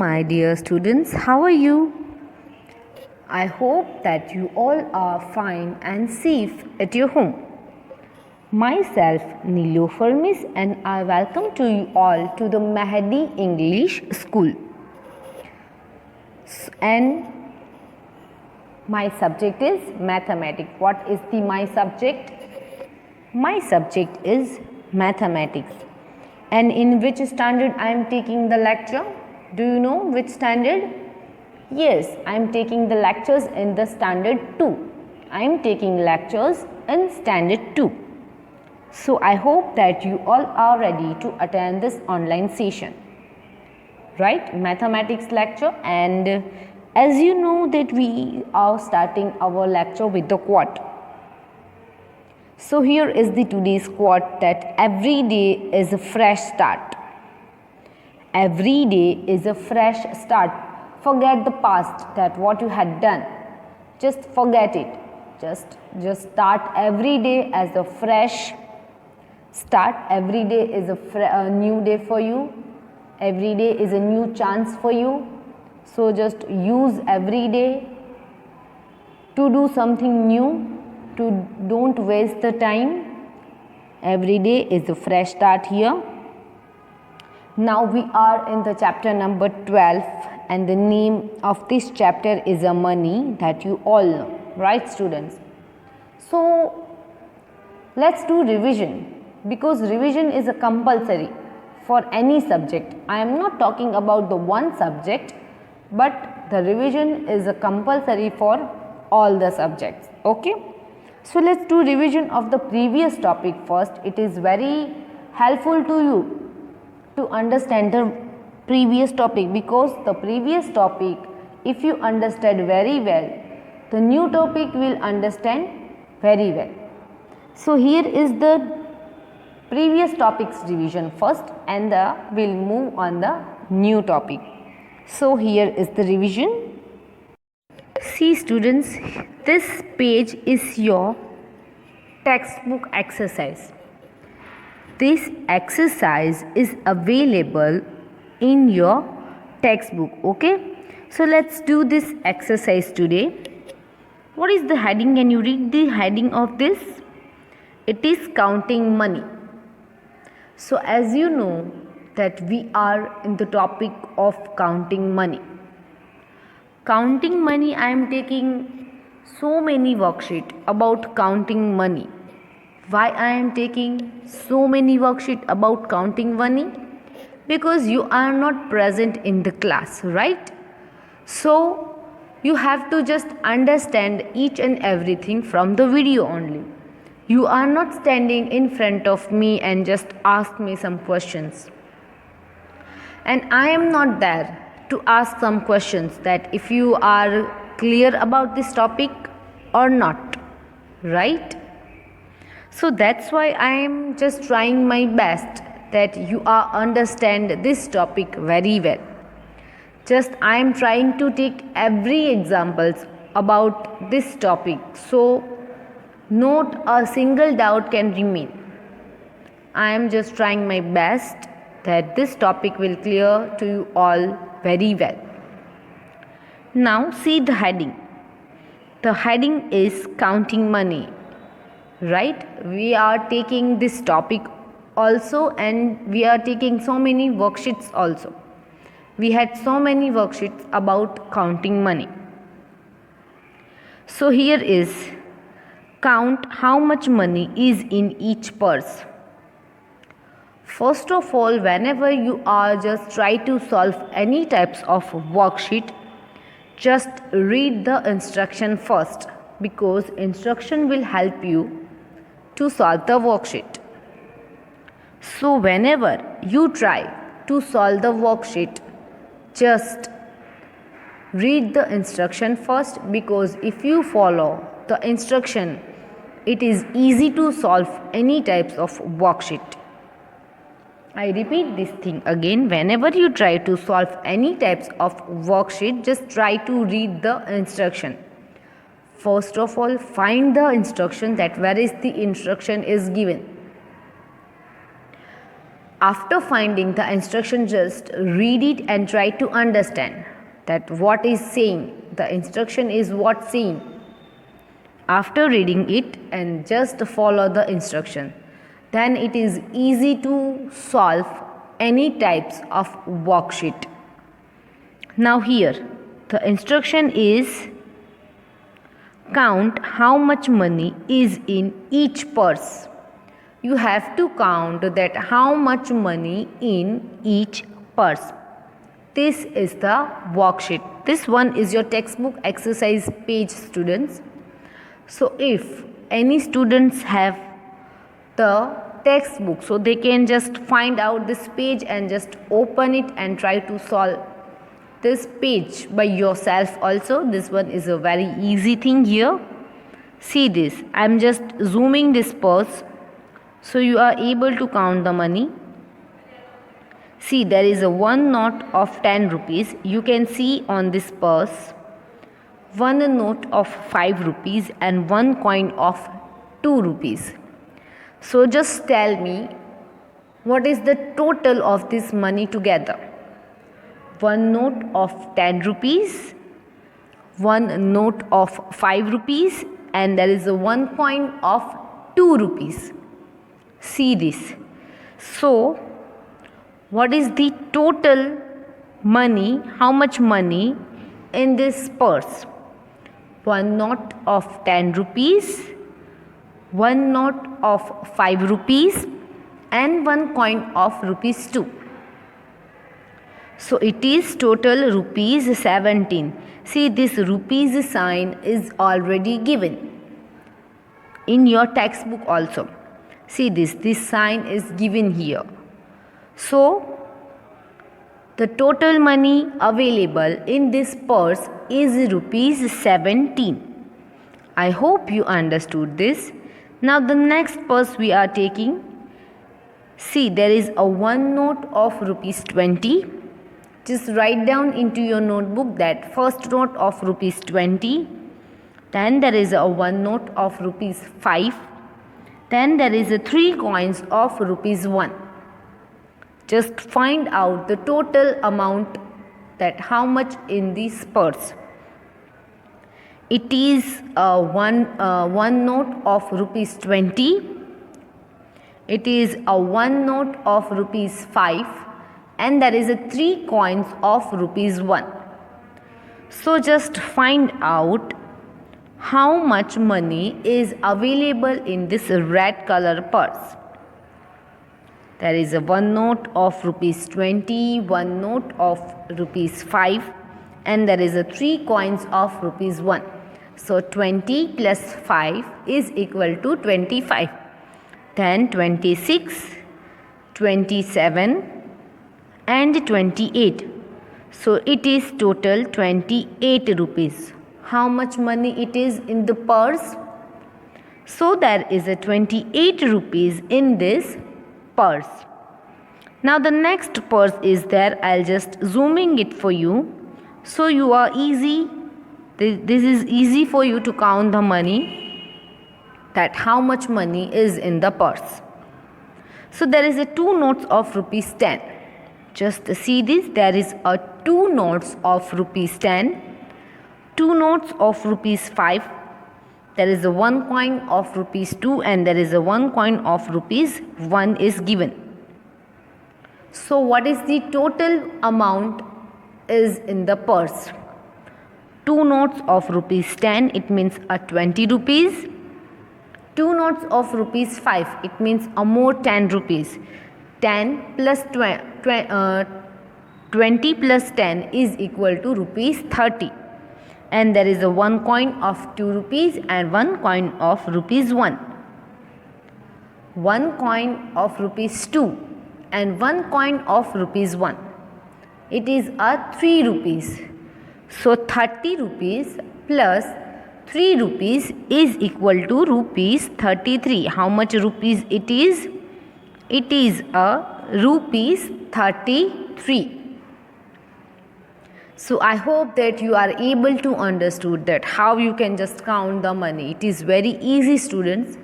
My dear students, how are you? I hope that you all are fine and safe at your home. Myself, Nilofer Miss, and I welcome to you all to the Mahdi English School. And my subject is mathematics. What is my subject? My subject is mathematics. And in which standard I am taking the lecture? Do you know which standard? Yes, I am taking the lectures in the standard 2. I am taking lectures in standard 2. So I hope that you all are ready to attend this online session. Right? Mathematics lecture, and as you know that we are starting our lecture with the quote. So here is the today's quote, that every day is a fresh start. Every day is a fresh start. Forget the past, that what you had done. Just forget it. Just start every day as a fresh start. Every day is a new day for you. Every day is a new chance for you. So just use every day to do something new. Don't waste the time. Every day is a fresh start here. Now we are in the chapter number 12, and the name of this chapter is a money, that you all know, right students? So let's do revision, because revision is a compulsory for any subject. I am not talking about the one subject, but the revision is a compulsory for all the subjects. Okay, so let's do revision of the previous topic first. It is very helpful to you to understand the previous topic, because the previous topic, if you understand very well, the new topic will understand very well. So here is the previous topics revision first, and we'll move on the new topic. So here is the revision. See students, this page is your textbook exercise. This exercise is available in your textbook. Okay, so let's do this exercise today. What is the heading? Can you read the heading of this? It is counting money. So as you know that we are in the topic of counting money. Counting money, I am taking so many worksheets about counting money. Why I am taking so many worksheets about counting money? Because you are not present in the class, right? So you have to just understand each and everything from the video only. You are not standing in front of me and just ask me some questions. And I am not there to ask some questions that if you are clear about this topic or not, right? So that's why I am just trying my best that you are understand this topic very well. Just I am trying to take every examples about this topic, so not a single doubt can remain. I am just trying my best that this topic will clear to you all very well. Now see the heading. The heading is counting money. Right, we are taking this topic also, and we are taking so many worksheets also. We had so many worksheets about counting money. So here is count how much money is in each purse. First of all, whenever you are just try to solve any types of worksheet, just read the instruction first, because instruction will help you to solve the worksheet. So whenever you try to solve the worksheet, just read the instruction first, because if you follow the instruction, it is easy to solve any types of worksheet. I repeat this thing again. Whenever you try to solve any types of worksheet, just try to read the instruction. First of all, find the instruction, that where is the instruction is given. After finding the instruction, just read it and try to understand that what is saying. The instruction is what saying. After reading it and just follow the instruction, then it is easy to solve any types of worksheet. Now here the instruction is count how much money is in each purse. You have to count that how much money in each purse. This is the worksheet. This one is your textbook exercise page, students. So if any students have the textbook, so they can just find out this page and just open it and try to solve this page by yourself also. This one is a very easy thing here. See this, I am just zooming this purse so you are able to count the money. See, there is a one note of 10 rupees. You can see on this purse one note of 5 rupees and one coin of 2 rupees. So just tell me what is the total of this money together. One note of 10 rupees, one note of 5 rupees, and there is a one coin of 2 rupees. See this. So what is the total money, how much money in this purse? One note of 10 rupees, one note of 5 rupees, and one coin of rupees 2. So it is total rupees 17. See, this rupees sign is already given in your textbook also. See this sign is given here. So the total money available in this purse is rupees 17. I hope you understood this. Now the next purse we are taking. See, there is a one note of rupees 20. Just write down into your notebook that first note of rupees 20. Then there is a one note of rupees 5. Then there is a 3 coins of rupees 1. Just find out the total amount, that how much in this purse. It is one note of rupees 20. It is a one note of rupees 5, and there is a 3 coins of rupees 1. So just find out how much money is available in this red color purse. There is a one note of rupees 20, one note of rupees 5, and there is a 3 coins of rupees 1. So 20 plus 5 is equal to 25. Then 26, 27 and 28. So it is total 28 rupees. How much money it is in the purse? So there is a 28 rupees in this purse. Now the next purse is there. I'll just zooming it for you. So you are easy. This is easy for you to count the money, that how much money is in the purse. So there is a 2 notes of rupees 10. Just see this. There is a 2 notes of rupees 10, 2 notes of rupees 5. There is a 1 coin of rupees 2, and there is a 1 coin of rupees 1 is given. So what is the total amount is in the purse? 2 notes of rupees 10, it means a 20 rupees. 2 notes of rupees 5, it means a more 10 rupees. 10 plus 20 plus 10 is equal to rupees 30. And there is a 1 coin of 2 rupees and 1 coin of rupees 1. 1 coin of rupees 2 and 1 coin of rupees 1. It is a 3 rupees. So 30 rupees plus 3 rupees is equal to rupees 33. How much rupees it is? It is a rupees 33. So I hope that you are able to understood that how you can just count the money. It is very easy, students,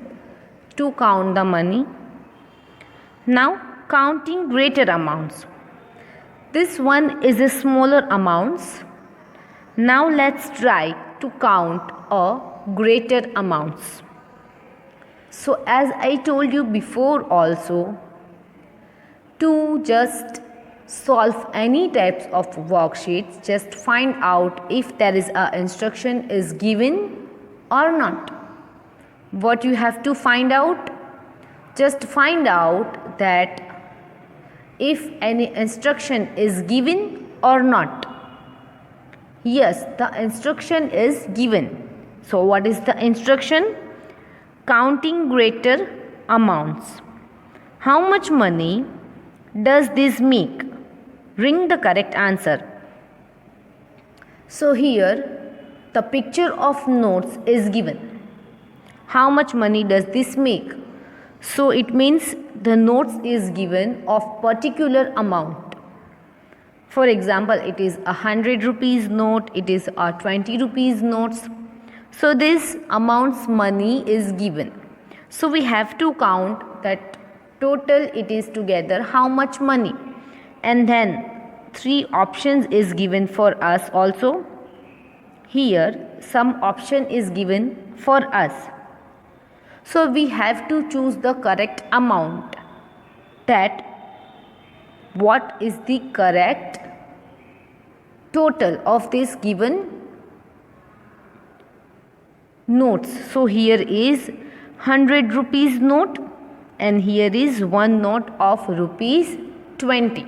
to count the money. Now counting greater amounts. This one is a smaller amounts. Now let's try to count a greater amounts. So as I told you before also, to just solve any types of worksheets, just find out if there is a instruction is given or not. What you have to find out? Just find out that if any instruction is given or not. Yes, the instruction is given. So what is the instruction? Counting greater amounts. How much money does this make? Ring the correct answer. So here the picture of notes is given. How much money does this make? So it means the notes is given of particular amount. For example, it is 100 rupees note, it is a 20 rupees notes. So this amount's money is given. So we have to count that total it is together how much money. And then 3 options is given for us also. Here some option is given for us. So we have to choose the correct amount. That what is the correct total of this given notes. So here is 100 rupees note and here is one note of rupees 20.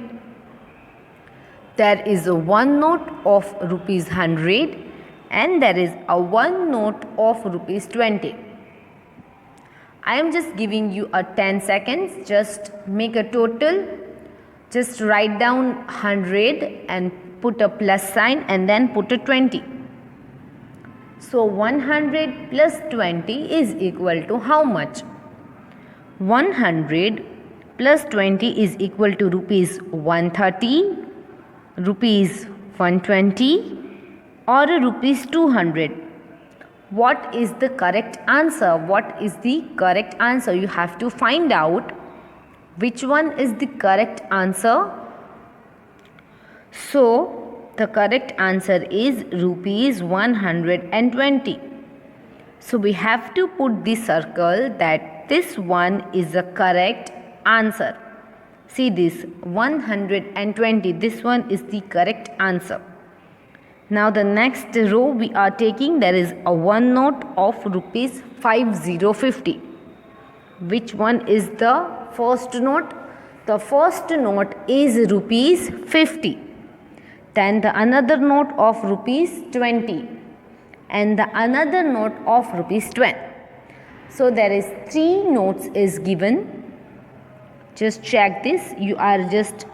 There is a one note of rupees 100 and there is a one note of rupees 20. I am just giving you a 10 seconds. Just make a total. Just write down 100 and put a plus sign and then put a 20. So 100 plus 20 is equal to how much? 100 plus 20 is equal to rupees 130, rupees 120 or rupees 200. What is the correct answer? What is the correct answer? You have to find out which one is the correct answer. So the correct answer is rupees 120. So we have to put the circle that this one is the correct answer. See this 120, this one is the correct answer. Now the next row we are taking, there is a one note of rupees 5050. Which one is the first note? The first note is rupees 50. Then the another note of rupees 20 and the another note of rupees 10. So there is 3 notes is given. Just check this. You are just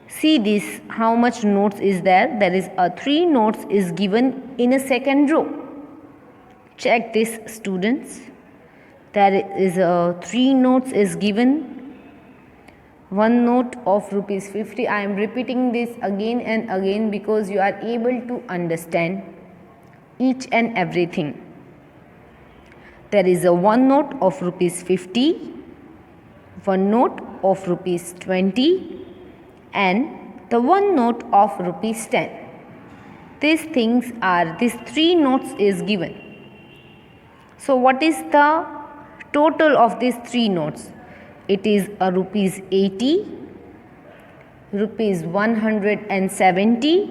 see this how much notes is there. There is a 3 notes is given in a second row. Check this students. There is a 3 notes is given. One note of rupees 50. I am repeating this again and again because you are able to understand each and everything. There is a one note of rupees 50, one note of rupees 20 and the one note of rupees 10. These things are, these 3 notes is given. So what is the total of these 3 notes? It is a rupees 80, rupees 170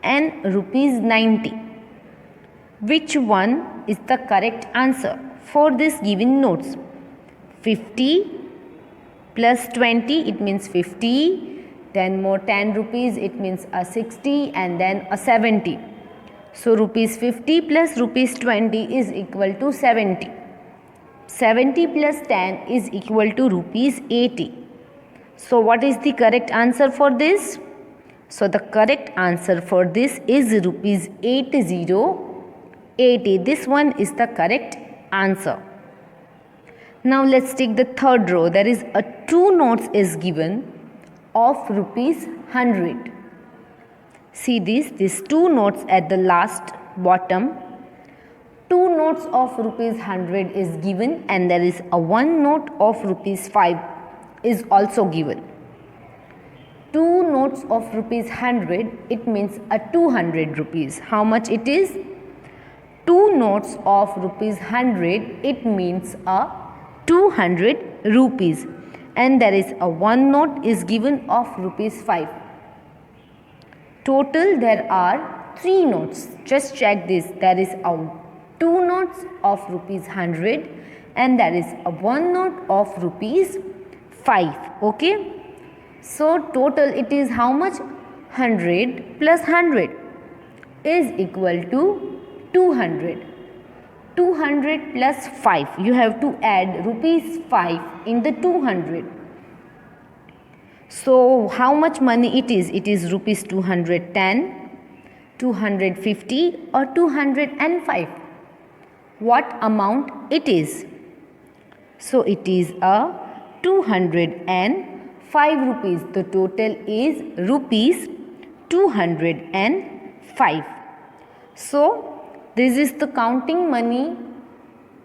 and rupees 90. Which one is the correct answer for this given notes? 50 plus 20 it means 50, then more 10 rupees it means a 60 and then a 70. So rupees 50 plus rupees 20 is equal to 70. 70 plus 10 is equal to rupees 80. So what is the correct answer for this? So the correct answer for this is rupees 80. This one is the correct answer. Now let's take the third row. There is a 2 notes is given of rupees 100. See this, these 2 notes at the last bottom. 2 notes of rupees 100 is given and there is a 1 note of rupees 5. is also given. 2 notes of rupees 100, it means a 200 rupees. How much it is? 2 notes of rupees 100, it means a 200 rupees. And there is a 1 note is given of rupees 5. Total there are 3 notes. Just check this. There is a 2 notes of rupees 100 and there is a 1 note of rupees 5. Okay. So total it is how much? 100 plus 100 is equal to 200. 200 plus 5. You have to add rupees 5 in the 200. So how much money it is? It is rupees 210, 250 or 205. What amount it is? So it is a 205 rupees. The total is rupees 205. So this is the counting money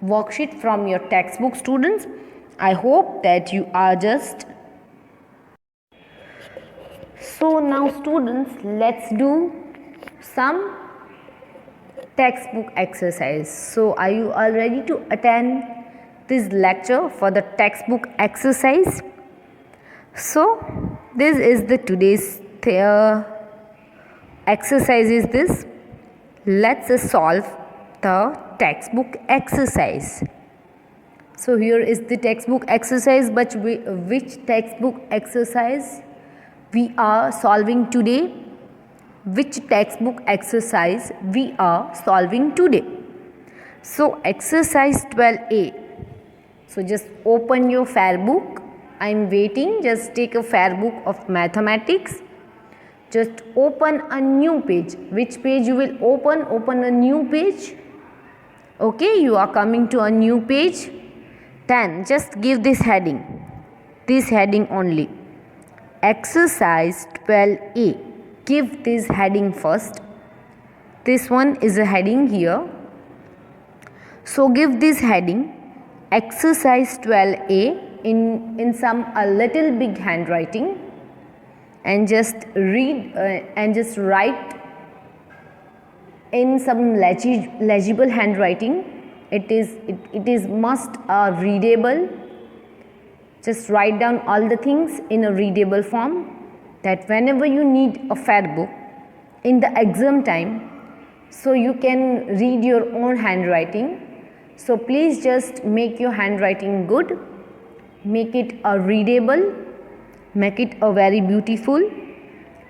worksheet from your textbook, students. I hope that you are just. So now students, let's do some textbook exercise. So are you all ready to attend this lecture for the textbook exercise? So this is the today's exercise is this. Let's solve the textbook exercise. So here is the textbook exercise, but which textbook exercise we are solving today? Which textbook exercise we are solving today? So exercise 12A. So just open your fair book. I am waiting. Just take a fair book of mathematics. Just open a new page. Which page you will open? Open a new page. Okay, you are coming to a new page. Then just give this heading. This heading only. Exercise 12A. Give this heading first. This one is a heading here. So give this heading. Exercise 12A in some a little big handwriting. And just read and just write in some legible handwriting. It is must readable. Just write down all the things in a readable form, that whenever you need a fair book in the exam time, so you can read your own handwriting. So please just make your handwriting good, make it a readable. Make it a very beautiful,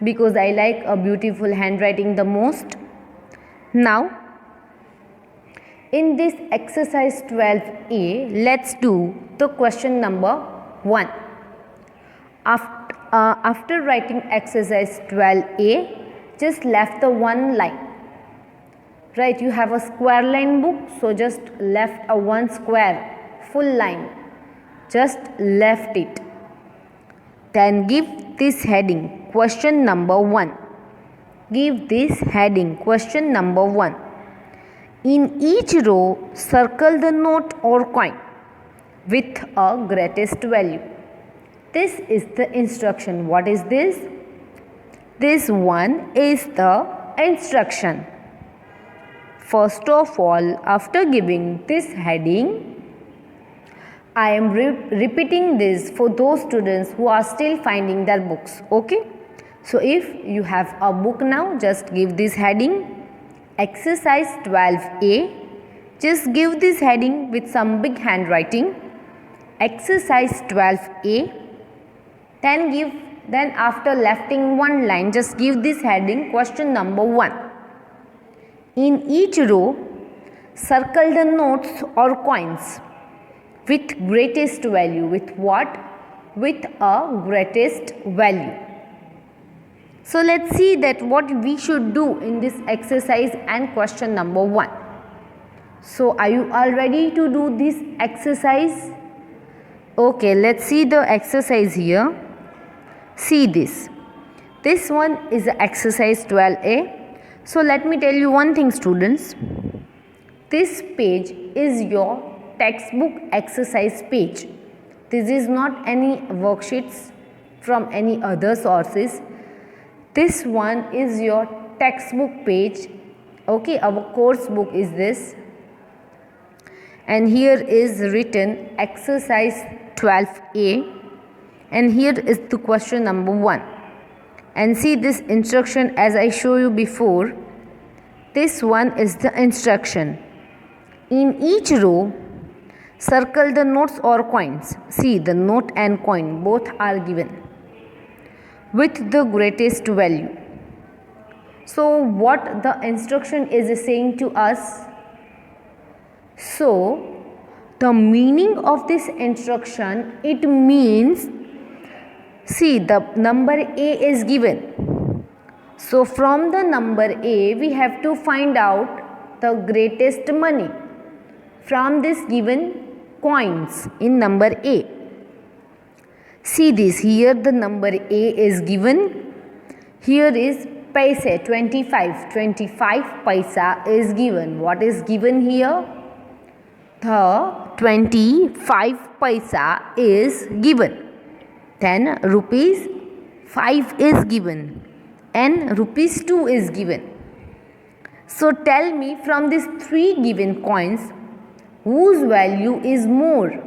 because I like a beautiful handwriting the most. Now, in this exercise 12A, let's do the question number 1. After writing exercise 12A, just left the one line. Right, you have a square line book, so just left a one square full line. Just left it. Then give this heading, question number 1. Give this heading, question number 1. In each row, circle the note or coin with a greatest value. This is the instruction. What is this? This one is the instruction. First of all, after giving this heading, I am repeating this for those students who are still finding their books. Okay. So if you have a book now, just give this heading. Exercise 12A. Just give this heading with some big handwriting. Exercise 12A. Then after lefting one line, just give this heading, question number 1. In each row, circle the notes or coins with greatest value. With what? With a greatest value. So let's see that what we should do in this exercise and question number 1. So are you all ready to do this exercise? Okay, let's see the exercise here. See this. This one is exercise 12A. So let me tell you one thing, students. This page is your textbook exercise page. This is not any worksheets from any other sources. This one is your textbook page. Okay, our course book is this, and here is written exercise 12a, and here is the question number 1. And see this instruction as I show you before. This one is the instruction. In each row, circle the notes or coins. See, the note and coin both are given with the greatest value. So what the instruction is saying to us? So the meaning of this instruction, it means, see, the number A is given. So from the number A, we have to find out the greatest money from this given coins in number A. See this, here the number A is given. Here is paise, 25 paisa is given. What is given here? The 25 paisa is given. Then rupees 5 is given and rupees 2 is given. So tell me, from these 3 given coins, whose value is more?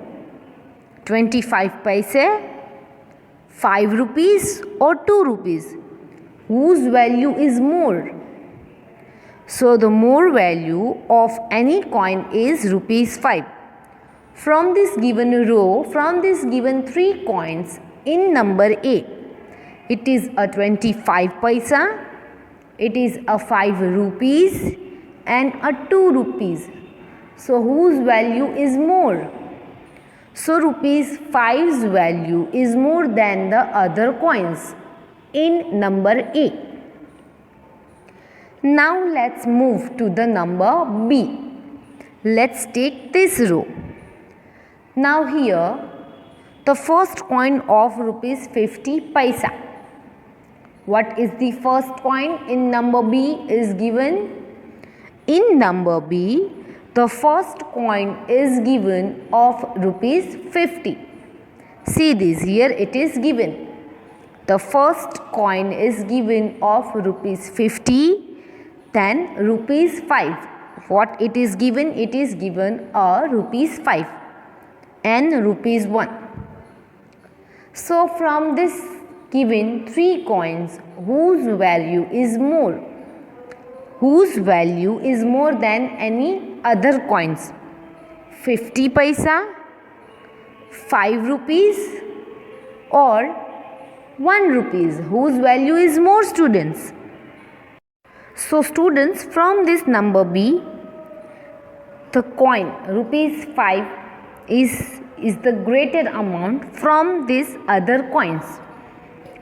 25 paise, 5 rupees or 2 rupees? Whose value is more? So the more value of any coin is rupees 5. From this given row, from this given 3 coins in number A, it is a 25 paisa, it is a 5 rupees and a 2 rupees. So whose value is more? So rupees 5's value is more than the other coins in number A. Now let's move to the number B. Let's take this row. Now here the first coin of rupees 50 paisa. What is the first coin in number B is given? In number B, the first coin is given of rupees 50. See this, here it is given. The first coin is given of rupees 50, then rupees 5. What it is given? It is given a rupees 5 and rupees 1. So from this given 3 coins, whose value is more? Whose value is more than any other coins? 50 paisa, 5 rupees or 1 rupees? Whose value is more, students? So students, from this number B, the coin rupees 5 is the greater amount from these other coins.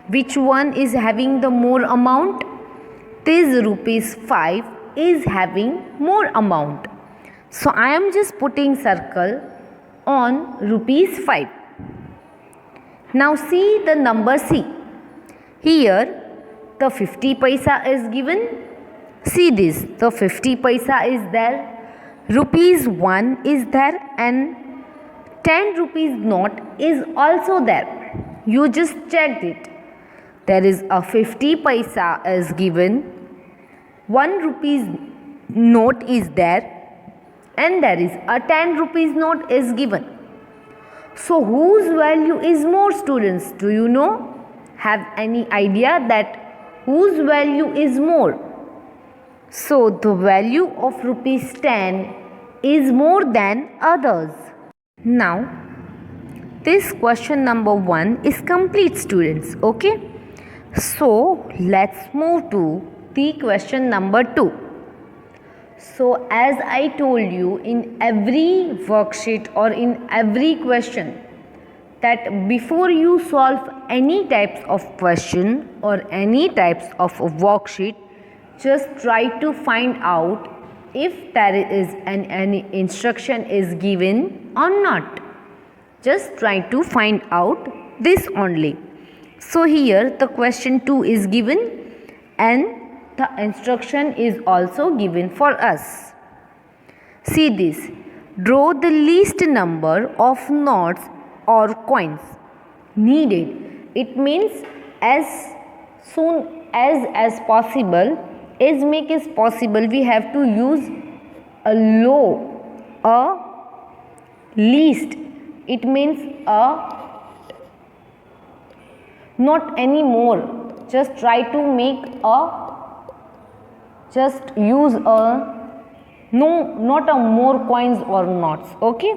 Which one is having the more amount? This rupees 5 is having more amount. So I am just putting circle on rupees 5. Now see the number C. Here the 50 paisa is given. See this, the 50 paisa is there. Rupees 1 is there and 10 rupees note is also there. You just checked it. There is a 50 paisa is given, 1 rupees note is there, and there is a 10 rupees note is given. So whose value is more, students? Do you know? Have any idea that whose value is more? So the value of rupees 10 is more than others. Now this question number 1 is complete, students. Okay. So let's move to the question number 2. So as I told you, in every worksheet or in every question, that before you solve any types of question or any types of worksheet, just try to find out if there is any instruction is given or not. Just try to find out this only. So here the question 2 is given and the instruction is also given for us. See this. Draw the least number of knots or coins. Needed. It means as soon as possible. As make is possible. We have to use a low, a least. It means a not anymore. Just try to make a, just use a, no, not a more coins or knots. Okay.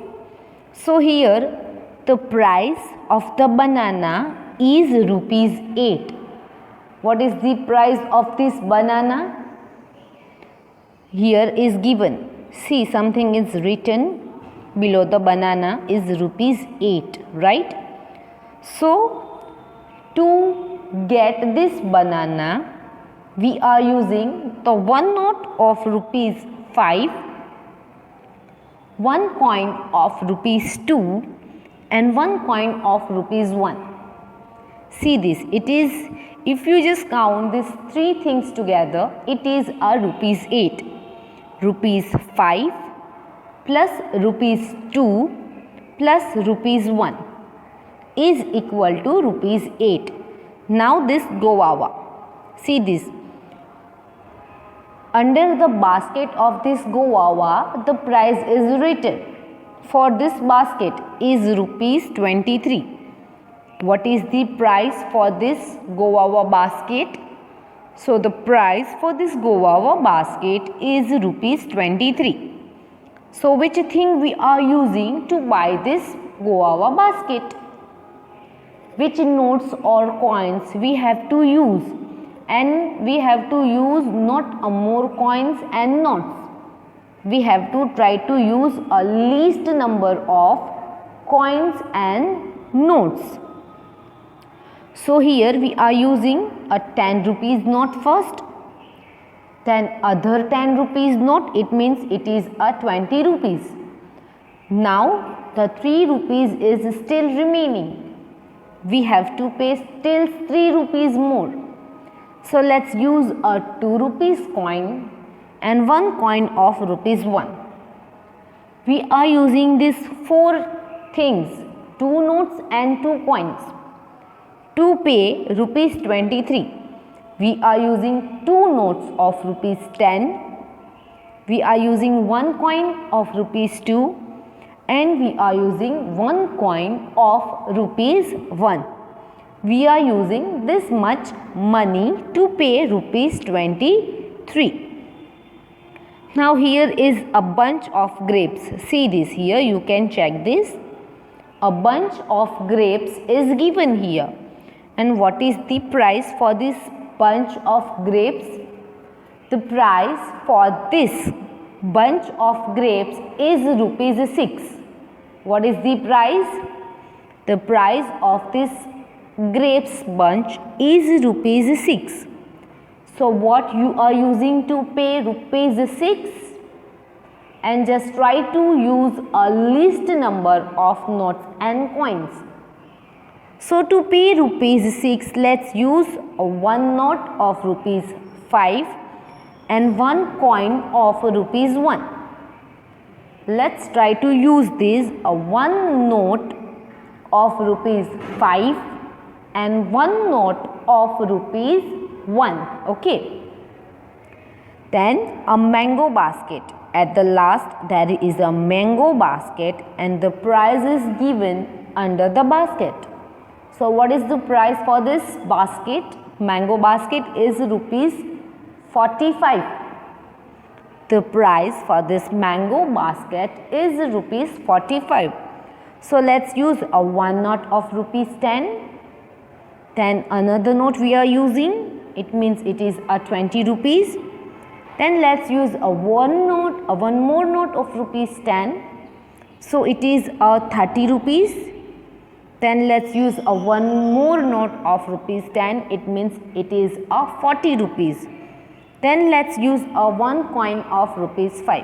So here the price of the banana is rupees 8. What is the price of this banana? Here is given. See, something is written below the banana is rupees 8, right? So to get this banana, we are using the 1 note of rupees 5, 1 coin of rupees 2 and 1 coin of rupees 1. See this, it is, if you just count these 3 things together, it is a rupees 8. Rupees 5 plus rupees 2 plus rupees 1 is equal to rupees 8. Now this guava. See this. Under the basket of this guava, the price is written. For this basket is rupees 23. What is the price for this guava basket? So the price for this guava basket is rupees 23. So which thing we are using to buy this guava basket? Which notes or coins we have to use? And we have to use not a more coins and notes. We have to try to use a least number of coins and notes. So here we are using a 10 rupees note first, then other 10 rupees note, it means it is a 20 rupees. Now the 3 rupees is still remaining. We have to pay still 3 rupees more. So let's use a 2 rupees coin and 1 coin of rupees 1. We are using these 4 things, 2 notes and 2 coins. To pay rupees 23, we are using 2 notes of rupees 10. We are using 1 coin of rupees 2 and we are using 1 coin of rupees 1. We are using this much money to pay rupees 23. Now here is a bunch of grapes. See this here, you can check this. A bunch of grapes is given here. And what is the price for this bunch of grapes? The price for this bunch of grapes is rupees 6. What is the price? The price of this grapes bunch is rupees 6. So what you are using to pay rupees 6? And just try to use a least number of notes and coins. So to pay rupees 6, let's use a 1 note of rupees 5 and 1 coin of rupees 1. Let's try to use this a 1 note of rupees 5 and 1 note of rupees 1. Okay. Then a mango basket. At the last there is a mango basket and the price is given under the basket. So what is the price for this basket? Mango basket is rupees 45. The price for this mango basket is rupees 45. So let's use a 1 note of rupees 10. Then another note we are using, it means it is a 20 rupees. Then let's use a 1 more note of rupees 10. So it is a 30 rupees. Then let's use a 1 more note of rupees 10. It means it is a 40 rupees. Then let's use a 1 coin of rupees 5.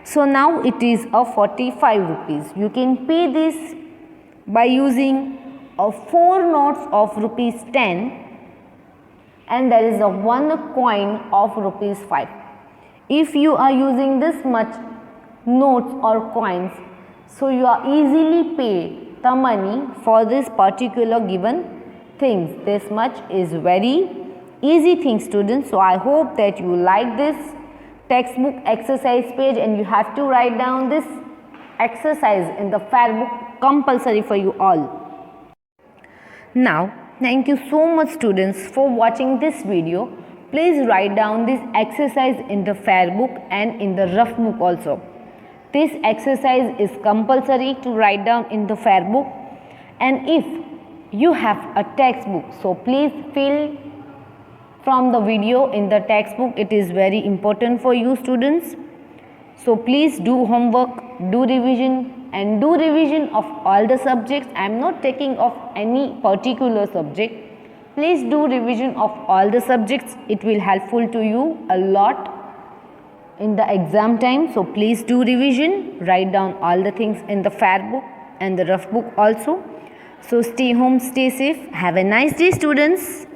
So now it is a 45 rupees. You can pay this by using a 4 notes of rupees 10 and there is a 1 coin of rupees 5. If you are using this much notes or coins, so you are easily pay the money for this particular given things. This much is very easy thing, students. So I hope that you like this textbook exercise page and you have to write down this exercise in the fair book, compulsory for you all. Now, thank you so much students for watching this video. Please write down this exercise in the fair book and in the rough book also. This exercise is compulsory to write down in the fair book, and if you have a textbook, so please fill from the video in the textbook. It is very important for you students. So please do homework, do revision, and do revision of all the subjects. I am not taking of any particular subject. Please do revision of all the subjects. It will helpful to you a lot in the exam time. So please do revision, write down all the things in the fair book and the rough book also. So stay home, stay safe. Have a nice day, students.